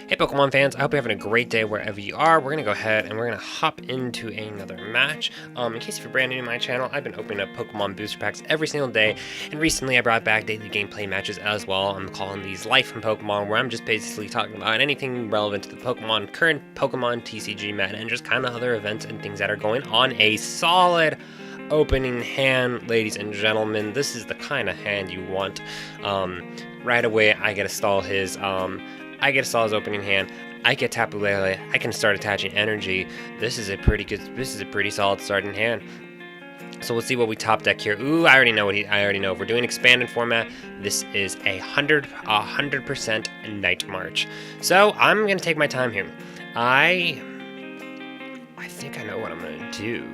Hey Pokemon fans, I hope you're having a great day wherever you are. We're going to go ahead and we're going to hop into another match. In case you're brand new to my channel, I've been opening up Pokemon booster packs every single day, and recently I brought back daily gameplay matches as well. I'm calling these Life from Pokemon, where I'm just basically talking about anything relevant to the current Pokemon TCG meta, and just kind of other events and things that are going on. A solid opening hand, ladies and gentlemen. This is the kind of hand you want. Right away, I get to stall his opening hand. I get Tapu Lele. I can start attaching energy. This is a pretty solid starting hand. So we'll see what we top deck here. Ooh, I already know if we're doing expanded format, this is 100% Night March. So I'm gonna take my time here. I think I know what I'm gonna do.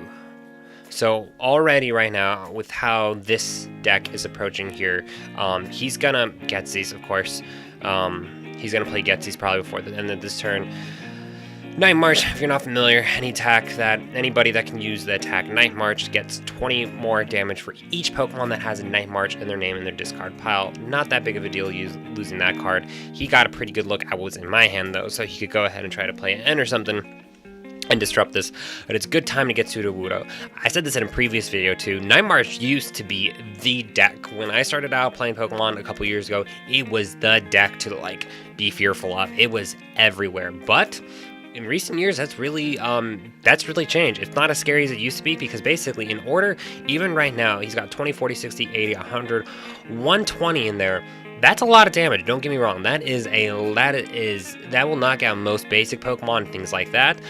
So already right now, with how this deck is approaching here, he's gonna Getsy's, of course. He's gonna play Getsy's probably before the end of this turn. Night March, if you're not familiar, anybody that can use the attack Night March gets 20 more damage for each Pokemon that has a Night March in their name in their discard pile. Not that big of a deal losing that card. He got a pretty good look at what was in my hand though, so he could go ahead and try to play an end or something and disrupt this, but it's a good time to get Sudowoodo. I said this in a previous video too. Night March used to be the deck. When I started out playing Pokemon a couple years ago, it was the deck to like be fearful of. It was everywhere, but in recent years, that's really changed. It's not as scary as it used to be, because basically in order, even right now, he's got 20, 40, 60, 80, 100, 120 in there. That's a lot of damage, don't get me wrong. That will knock out most basic Pokemon and things like that.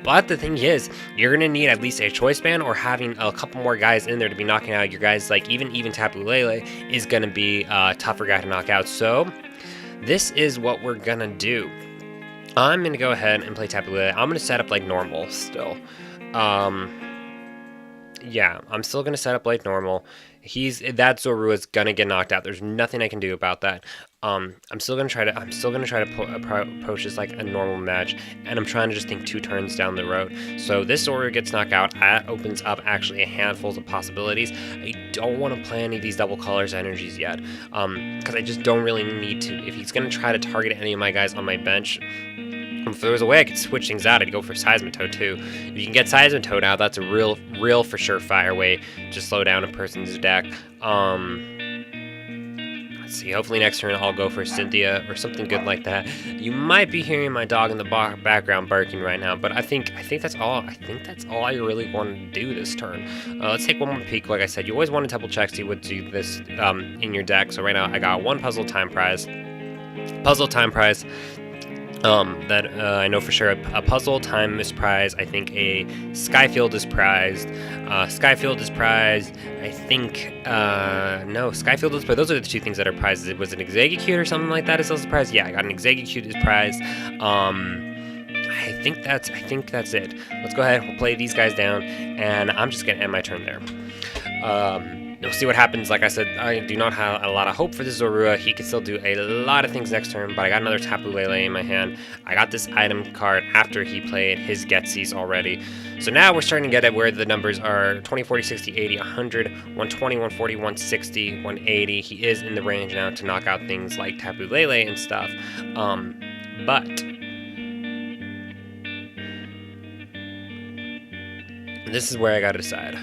But the thing is, you're going to need at least a choice band or having a couple more guys in there to be knocking out your guys. Like even Tapu Lele is going to be a tougher guy to knock out. So this is what we're going to do. I'm going to go ahead and play Tapu Lele. I'm going to set up like normal still. Yeah, I'm still going to set up like normal. That Zorua is going to get knocked out. There's nothing I can do about that. I'm still going to try to approach this like a normal match, and I'm trying to just think 2 turns down the road. So this Zorua gets knocked out. That opens up actually a handful of possibilities. I don't want to play any of these double colors energies yet, because I just don't really need to. If he's going to try to target any of my guys on my bench, if there was a way I could switch things out, I'd go for Seismitoad too. If you can get Seismitoad out, that's a real for sure fire way to slow down a person's deck. Let's see, hopefully next turn I'll go for Cynthia or something good like that. You might be hearing my dog in the background barking right now, but I think that's all. I think that's all I really want to do this turn. Let's take one more peek. Like I said, you always want to double check, see what do this in your deck. So right now I got 1 Puzzle Time Prize. That I know for sure a Puzzle Time is prized. I think a Skyfield is prized. Skyfield is prized. I think no, Skyfield is prized. Those are the 2 things that are prized. Was it an Exeggutor or something like that is also prized? Yeah, I got an Exeggutor is prized. I think that's it. Let's go ahead. We'll play these guys down, and I'm just gonna end my turn there. We'll see what happens. Like I said, I do not have a lot of hope for this Zorua. He can still do a lot of things next turn, but I got another Tapu Lele in my hand. I got this item card after he played his Getsy's already. So now we're starting to get at where the numbers are 20, 40, 60, 80, 100, 120, 140, 160, 180. He is in the range now to knock out things like Tapu Lele and stuff. But this is where I gotta decide.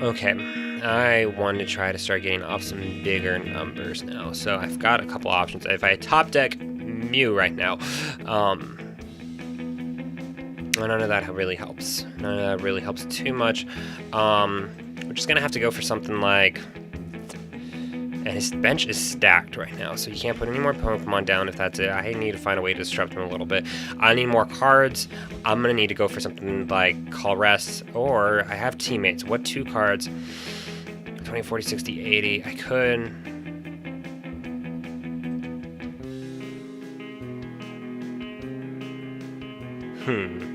Okay, I want to try to start getting off some bigger numbers now. So I've got a couple options. If I top deck Mew right now, none of that really helps. None of that really helps too much. We're just gonna have to go for something like, and his bench is stacked right now, so you can't put any more Pokemon down if that's it. I need to find a way to disrupt him a little bit. I need more cards. I'm going to need to go for something like Call Rest, or I have Teammates. What 2 cards? 20, 40, 60, 80. I could... I'm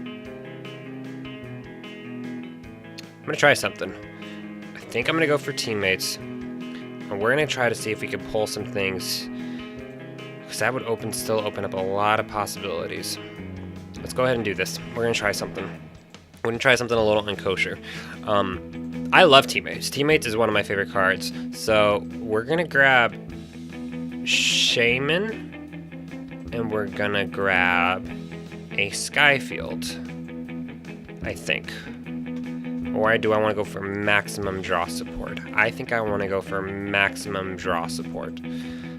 going to try something. I think I'm going to go for Teammates. And we're going to try to see if we can pull some things, because that would still open up a lot of possibilities. Let's go ahead and do this. We're going to try something. We're going to try something a little unkosher. I love Teammates. Teammates is one of my favorite cards. So we're going to grab Shaman and we're gonna grab a Skyfield, I think. Or do I want to go for maximum draw support? I think I want to go for maximum draw support,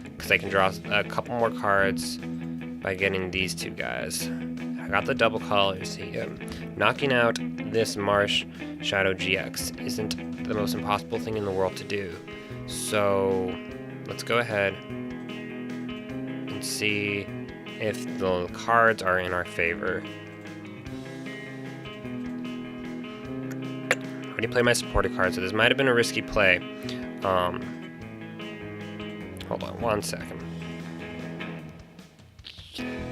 because I can draw a couple more cards by getting these two guys. I got the double colors here. Knocking out this Marsh Shadow GX isn't the most impossible thing in the world to do. So let's go ahead and see if the cards are in our favor. I already played my supported card, so this might have been a risky play. Hold on 1 second.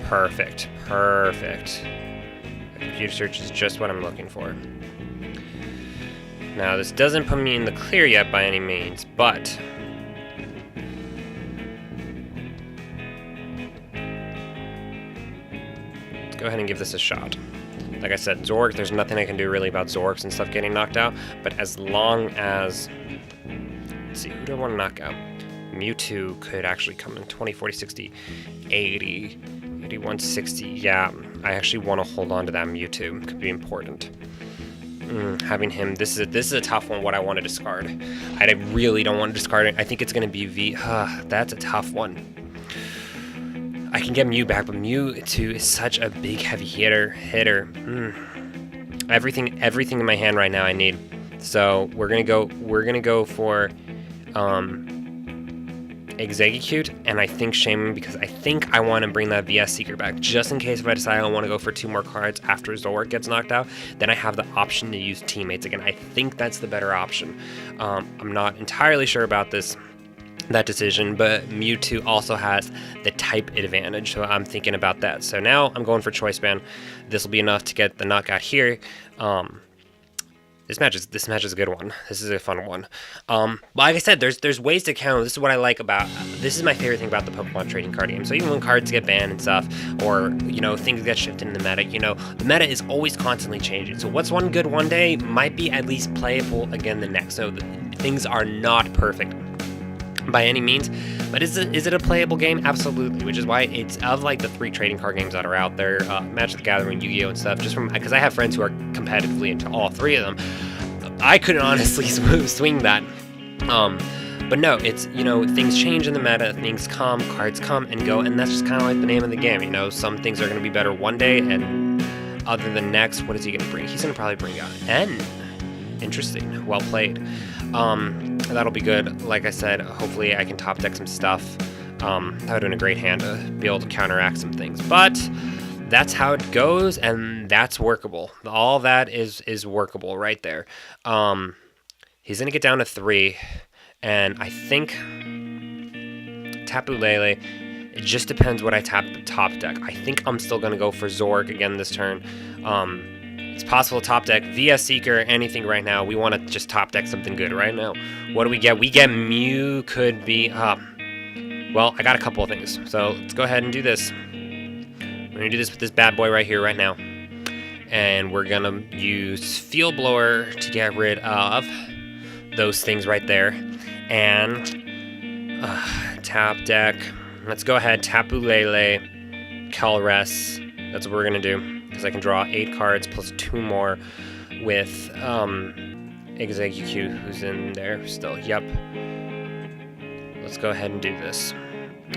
Perfect. The computer search is just what I'm looking for. Now, this doesn't put me in the clear yet by any means, but let's go ahead and give this a shot. Like I said, Zork, there's nothing I can do really about Zorks and stuff getting knocked out, but as long as... Let's see, who do I want to knock out? Mewtwo could actually come in 20, 40, 60, 80, 81, 60. Yeah, I actually want to hold on to that Mewtwo. Could be important. Having him, this is a tough one, what I want to discard. I really don't want to discard it. I think it's going to be V. That's a tough one. I can get Mew back, but Mewtwo is such a big, heavy hitter. Everything in my hand right now I need. So we're gonna go for Exegcute, and I think Shaman, because I think I want to bring that VS Seeker back, just in case if I decide I want to go for 2 more cards after Zoroark gets knocked out, then I have the option to use Teammates again. I think that's the better option. I'm not entirely sure about that decision, but Mewtwo also has the type advantage, so I'm thinking about that. So now I'm going for Choice Band. This will be enough to get the knockout here. This match is a good one. This is a fun one. Like I said, there's ways to counter. This is what I like about. This is my favorite thing about the Pokemon trading card game. So even when cards get banned and stuff, or things get shifted in the meta, the meta is always constantly changing. So what's one good one day might be at least playable again the next. So things are not perfect by any means, but is it a playable game? Absolutely, which is why it's of like the 3 trading card games that are out there, Magic the Gathering, Yu-Gi-Oh, and stuff. Just from because I have friends who are competitively into all 3 of them. I couldn't honestly swing that. But no, it's things change in the meta, things come, cards come and go, and that's just kind of like the name of the game. Some things are going to be better one day, and other than next, what is he going to bring? He's going to probably bring out N. Interesting. Well played. That'll be good. Like I said, hopefully I can top deck some stuff. That would have been a great hand to be able to counteract some things. But that's how it goes, and that's workable. All that is workable right there. He's going to get down to 3, and I think Tapu Lele, it just depends what I tap the top deck. I think I'm still going to go for Zork again this turn. It's possible to top deck VS Seeker, anything right now. We want to just top deck something good right now. What do we get? We get Mew, could be... well, I got a couple of things. So let's go ahead and do this. We're going to do this with this bad boy right here, right now. And we're going to use Field Blower to get rid of those things right there. And tap deck. Let's go ahead. Tapu Lele, Kelres. That's what we're going to do. Because I can draw 8 cards plus 2 more with Exegcute, who's in there still. Yep. Let's go ahead and do this.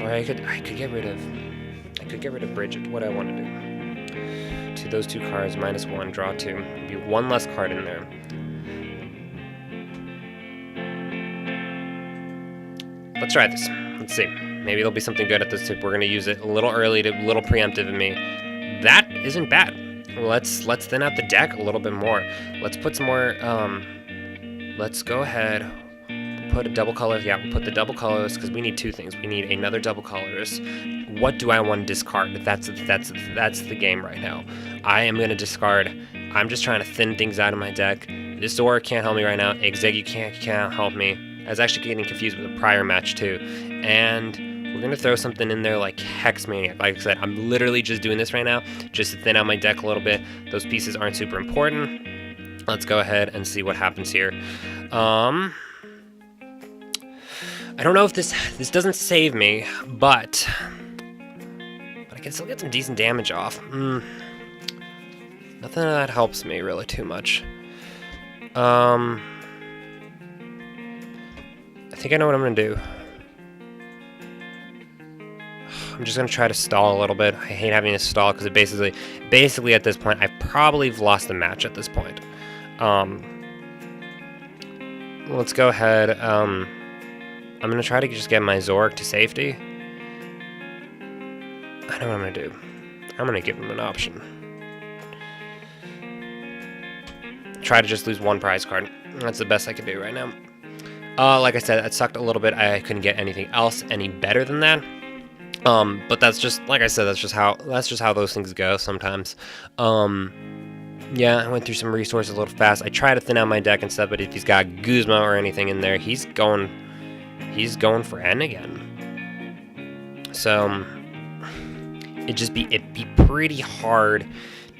Or I could get rid of Bridget. What do I want to do? To those 2 cards, -1, draw 2. Be 1 less card in there. Let's try this. Let's see. Maybe there'll be something good at this tip. We're gonna use it a little early, a little preemptive of me. That isn't bad. Let's thin out the deck a little bit more. Let's put some more, let's go ahead, put a double color. Yeah, we'll put the double colors because we need 2 things. We need another double colorist. What do I want to discard? That's the game right now. I am going to discard. I'm just trying to thin things out of my deck. This Zora can't help me right now. Exegcute can't help me. I was actually getting confused with the prior match too. And we're going to throw something in there like Hex Maniac. Like I said, I'm literally just doing this right now just to thin out my deck a little bit. Those pieces aren't super important. Let's go ahead and see what happens here. I don't know if this doesn't save me, but I can still get some decent damage off. Nothing of that helps me really too much. I think I know what I'm gonna do. I'm just gonna try to stall a little bit. I hate having to stall because it basically at this point, I've probably lost the match at this point. Let's go ahead. I'm gonna try to just get my Zork to safety. I know what I'm gonna do. I'm gonna give him an option. Try to just lose one prize card. That's the best I can do right now. Like I said, that sucked a little bit. I couldn't get anything else any better than that. But that's just, like I said, that's just how those things go sometimes. Yeah, I went through some resources a little fast. I tried to thin out my deck and stuff, but if he's got Guzma or anything in there, he's going for N again. So it'd be pretty hard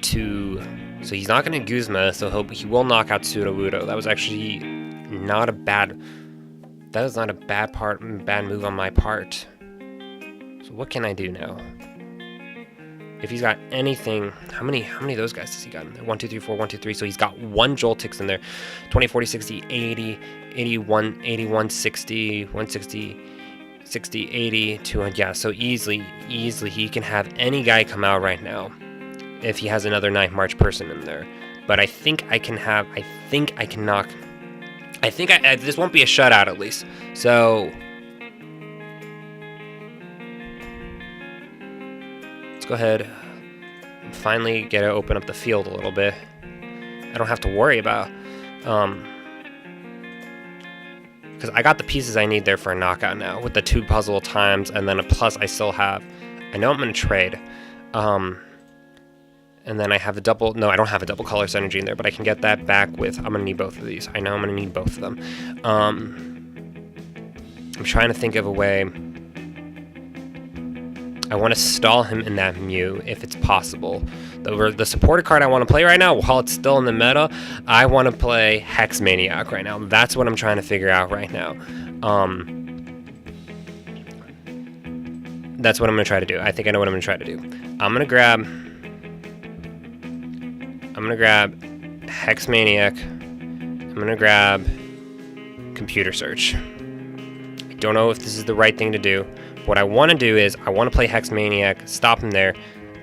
to. So he's not going to Guzma, so he will knock out Sudowoodo. That was actually not a bad. That was not a bad move on my part. So what can I do now? If he's got anything, how many of those guys does he got in there? 1, 2, 3, 4, 1, 2, 3. So he's got 1 Joltix in there. 20, 40, 60, 80, 81, 81, 60, 160, 60, 80, 200. Yeah, so easily he can have any guy come out right now if he has another 9th March person in there. But I think I can knock. This won't be a shutout at least. So go ahead and finally get to open up the field a little bit. I don't have to worry about because I got the pieces I need there for a knockout now with the 2 puzzle times, and then a plus I still have. I know I'm gonna trade, and then I have a double. No, I don't have a double color synergy in there, but I can get that back with. I'm gonna need both of these. I know I'm gonna need both of them. I'm trying to think of a way. I want to stall him in that Mew if it's possible. The supported card I want to play right now, while it's still in the meta, I want to play Hex Maniac right now. That's what I'm trying to figure out right now. That's what I'm going to try to do. I think I know what I'm going to try to do. I'm going to grab Hex Maniac. I'm going to grab Computer Search. I don't know if this is the right thing to do. What I want to do is I want to play Hex Maniac, stop him there.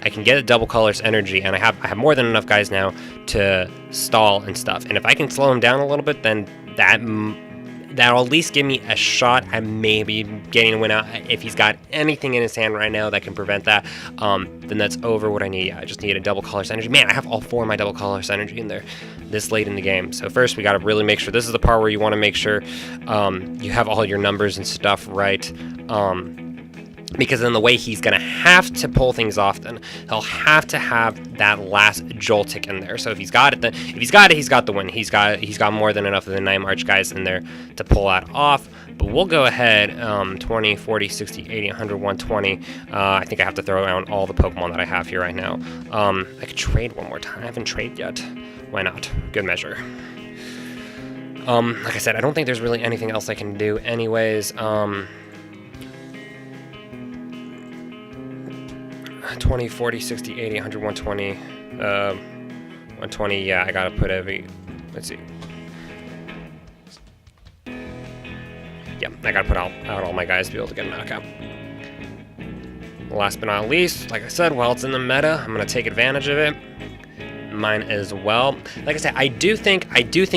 I can get a double colors energy, and I have more than enough guys now to stall and stuff. And if I can slow him down a little bit, then that'll at least give me a shot at maybe getting a win out. If he's got anything in his hand right now that can prevent that, then that's over what I need. Yeah, I just need a double colors energy. Man, I have all 4 of my double colors energy in there this late in the game. So first we got to really make sure. This is the part where you want to make sure you have all your numbers and stuff right. Because then the way he's going to have to pull things off, then he'll have to have that last Joltik in there. So if he's got it, then if he's got it, he's got the win. He's got more than enough of the 9 March guys in there to pull that off. But we'll go ahead, 20, 40, 60, 80, 100, 120. I think I have to throw around all the Pokemon that I have here right now. I could trade one more time. I haven't traded yet. Why not? Good measure. Like I said, I don't think there's really anything else I can do anyways. 20, 40, 60, 80, 100, 120. 120, yeah, I gotta put let's see. Yeah, I gotta put out all my guys to be able to get a knockout. Last but not least, like I said, while it's in the meta, I'm gonna take advantage of it. Mine as well. Like I said, I do think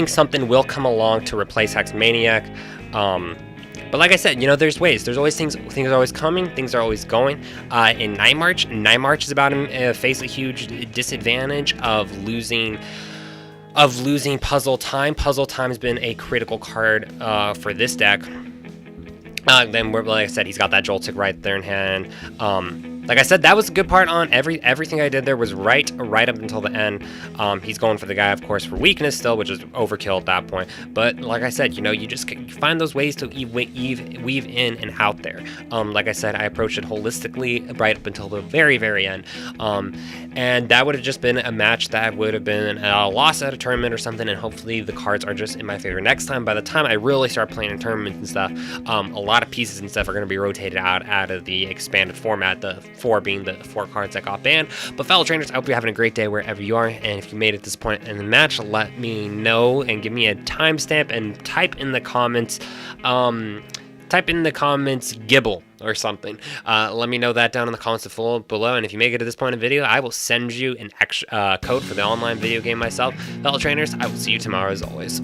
something will come along to replace Hex Maniac. But like I said, you know, there's ways. There's always things are always coming. Things are always going. In 9 March is about to face a huge disadvantage of losing Puzzle Time. Puzzle Time has been a critical card for this deck. Then, like I said, he's got that Joltik right there in hand. Like I said, that was a good part on everything I did there was right up until the end. He's going for the guy, of course, for weakness still, which is overkill at that point. But like I said, you know, you find those ways to weave in and out there. Like I said, I approached it holistically right up until the very, very end. And that would have just been a match that would have been a loss at a tournament or something, and hopefully the cards are just in my favor next time. By the time I really start playing in tournaments and stuff, a lot of pieces and stuff are going to be rotated out of the expanded format, the 4 being the 4 cards that got banned. But fellow trainers, I hope you're having a great day wherever you are, and if you made it this point in the match, let me know and give me a timestamp and type in the comments, Gibble or something. Let me know that down in the comments below, and if you make it to this point in the video, I will send you an extra code for the online video game myself. Fellow trainers, I will see you tomorrow as always.